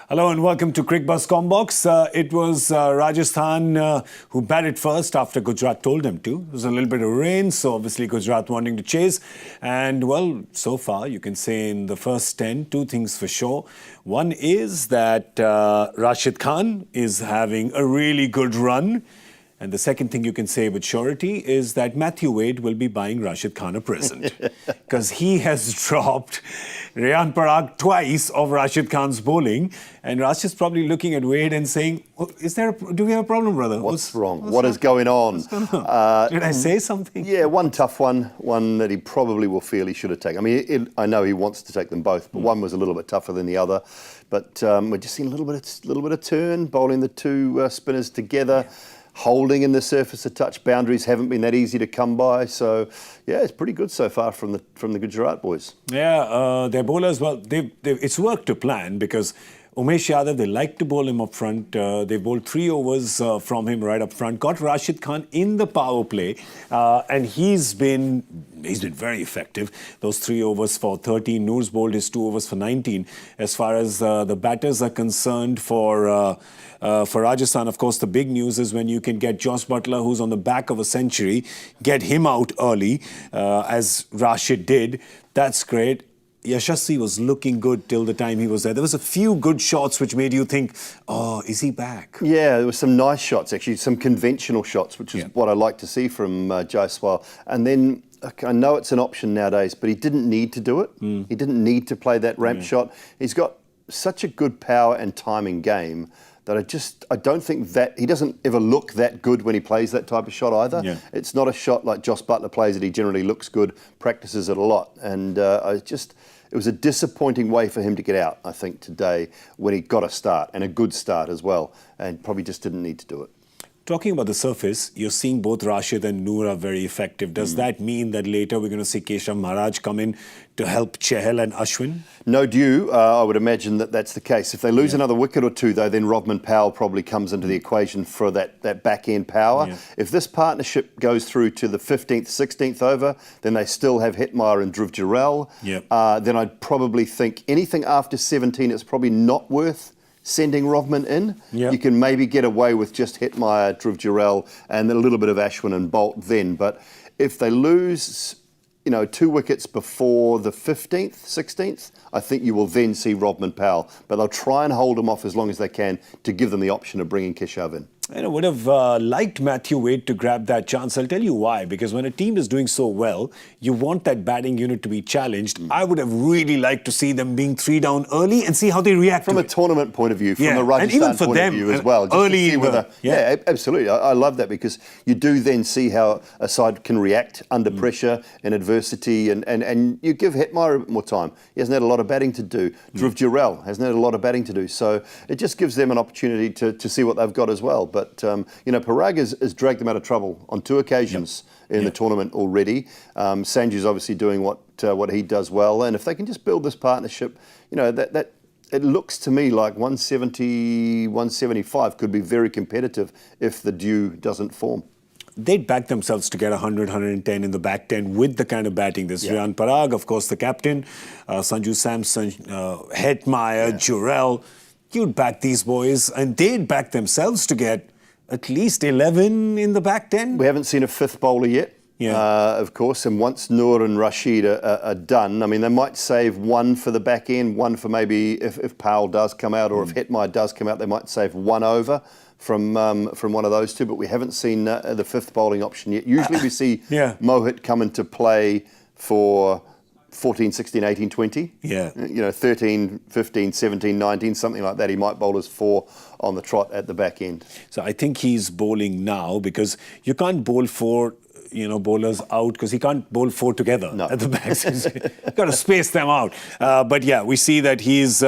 Hello and welcome to Cricbuzz Comm Box. It was Rajasthan who batted first after Gujarat told them to. There was a little bit of rain, so obviously Gujarat wanting to chase. And well, so far you can say in the first 10, two things for sure. One is that Rashid Khan is having a really good run. And the second thing you can say with surety is that Matthew Wade will be buying Rashid Khan a present. Because he has dropped Riyan Parag twice of Rashid Khan's bowling. And Rashid's probably looking at Wade and saying, oh, do we have a problem, brother? What's wrong? What is going on? Did I say something? Yeah, one tough one that he probably will feel he should have taken. I mean, I know he wants to take them both, but one was a little bit tougher than the other. But we're just seeing a little bit of turn, bowling the two spinners together. Holding in the surface of touch boundaries haven't been that easy to come by. So, yeah, it's pretty good so far from the Gujarat boys. Yeah, their bowlers, well, it's worked to plan because Umesh Yadav, they like to bowl him up front. They bowled 3 overs from him right up front. Got Rashid Khan in the power play, and he's been very effective. Those 3 overs for 13. Noor's bowled his 2 overs for 19. As far as the batters are concerned for Rajasthan, of course, the big news is when you can get Jaiswal Buttler, who's on the back of a century, get him out early, as Rashid did. That's great. Yashasvi was looking good till the time he was there. There was a few good shots which made you think, oh, is he back? Yeah, there were some nice shots, actually, some conventional shots, which is what I like to see from Jaiswal. And then, I know it's an option nowadays, but he didn't need to do it. He didn't need to play that ramp shot. He's got such a good power and timing game that I don't think that he doesn't ever look that good when he plays that type of shot either. Yeah. It's not a shot like Jaiswal Buttler plays it. He generally looks good, practices it a lot. And it was a disappointing way for him to get out, I think, today when he got a start, and a good start as well, and probably just didn't need to do it. Talking about the surface, you're seeing both Rashid and Noor are very effective. Does that mean that later we're going to see Keshav Maharaj come in to help Chahal and Ashwin? No due. I would imagine that that's the case. If they lose another wicket or two, though, then Rovman Powell probably comes into the equation for that back-end power. Yeah. If this partnership goes through to the 15th, 16th over, then they still have Hetmeyer and Dhruv Jurel. Yep. Then I'd probably think anything after 17, it's probably not worth sending Rovman in. Yep. You can maybe get away with just Hetmeyer, Dhruv Jurel, and a little bit of Ashwin and Bolt then. But if they lose, 2 wickets before the 15th, 16th, I think you will then see Rovman Powell. But they'll try and hold him off as long as they can to give them the option of bringing Keshav in. I would have liked Matthew Wade to grab that chance. I'll tell you why. Because when a team is doing so well, you want that batting unit to be challenged. I would have really liked to see them being 3 down early and see how they react from to a tournament point of view, from a Rajasthan point of view as well. Just early to see absolutely. I love that because you do then see how a side can react under pressure and adversity, and you give Hetmeyer a bit more time. He hasn't had a lot of batting to do. Dhruv Jurel hasn't had a lot of batting to do. So it just gives them an opportunity to see what they've got as well. But, Parag has dragged them out of trouble on 2 occasions in the tournament already. Sanju's obviously doing what he does well. And if they can just build this partnership, that it looks to me like 170, 175 could be very competitive if the dew doesn't form. They'd back themselves to get 100, 110 in the back 10 with the kind of batting. There's Riyan Parag, of course, the captain, Sanju, Samson, Hetmeyer, Jurel. You'd back these boys, and they'd back themselves to get at least 11 in the back 10. We haven't seen a 5th bowler yet, of course. And once Noor and Rashid are done, I mean, they might save 1 for the back end, 1 for maybe if Powell does come out, or if Hetmeyer does come out, they might save 1 over from one of those 2. But we haven't seen the 5th bowling option yet. Usually we see Mohit come into play for 14, 16, 18, 20. Yeah. 13, 15, 17, 19, something like that. He might bowl as 4 on the trot at the back end. So I think he's bowling now because you can't bowl 4, bowlers out because he can't bowl 4 together at the back. You've got to space them out. But yeah, we see that he's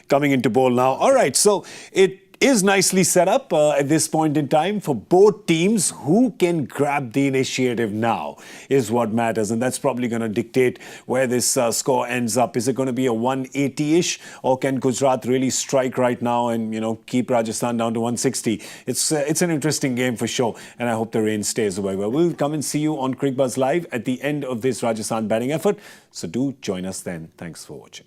coming into bowl now. All right, so it is nicely set up at this point in time for both teams. Who can grab the initiative now is what matters, and that's probably going to dictate where this score ends up. Is it going to be a 180-ish, or can Gujarat really strike right now and keep Rajasthan down to 160? It's an interesting game for sure, and I hope the rain stays away. Well, we'll come and see you on Cricbuzz Live at the end of this Rajasthan batting effort, so do join us then. Thanks for watching.